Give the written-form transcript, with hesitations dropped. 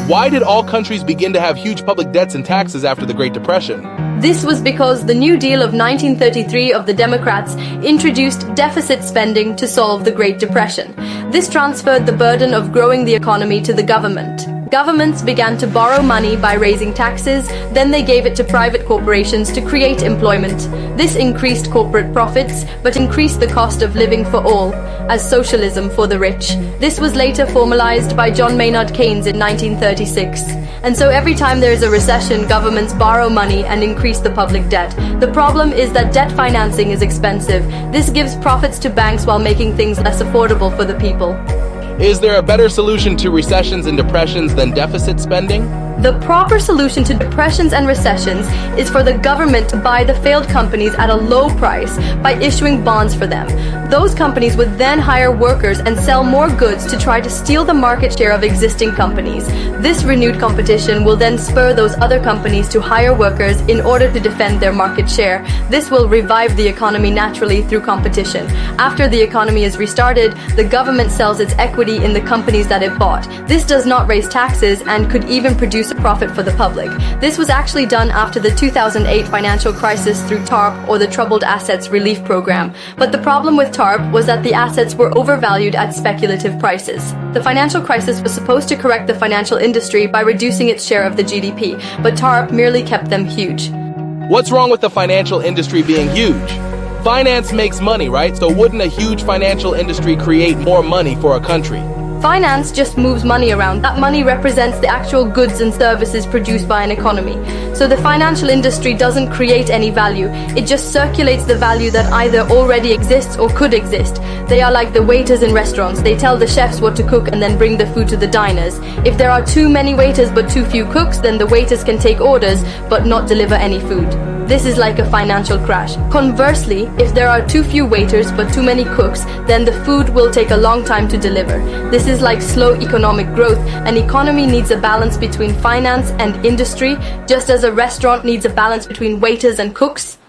Why did all countries begin to have huge public debts and taxes after the Great Depression? This was because the New Deal of 1933 of the Democrats introduced deficit spending to solve the Great Depression. This transferred the burden of growing the economy to the government. Governments began to borrow money by raising taxes, then they gave it to private corporations to create employment. This increased corporate profits, but increased the cost of living for all, as socialism for the rich. This was later formalized by John Maynard Keynes in 1936. And so every time there is a recession, governments borrow money and increase the public debt. The problem is that debt financing is expensive. This gives profits to banks while making things less affordable for the people. Is there a better solution to recessions and depressions than deficit spending? The proper solution to depressions and recessions is for the government to buy the failed companies at a low price by issuing bonds for them. Those companies would then hire workers and sell more goods to try to steal the market share of existing companies. This renewed competition will then spur those other companies to hire workers in order to defend their market share. This will revive the economy naturally through competition. After the economy is restarted, the government sells its equity in the companies that it bought. This does not raise taxes and could even produce a profit for the public. This was actually done after the 2008 financial crisis through TARP, or the Troubled Assets Relief Program. But the problem with TARP was that the assets were overvalued at speculative prices. The financial crisis was supposed to correct the financial industry by reducing its share of the GDP, but TARP merely kept them huge. What's wrong with the financial industry being huge? Finance makes money, right? So wouldn't a huge financial industry create more money for a country? Finance just moves money around. That money represents the actual goods and services produced by an economy. So the financial industry doesn't create any value. It just circulates the value that either already exists or could exist. They are like the waiters in restaurants. They tell the chefs what to cook and then bring the food to the diners. If there are too many waiters but too few cooks, then the waiters can take orders but not deliver any food. This is like a financial crash. Conversely, if there are too few waiters but too many cooks, then the food will take a long time to deliver. This is like slow economic growth. An economy needs a balance between finance and industry, just as a restaurant needs a balance between waiters and cooks.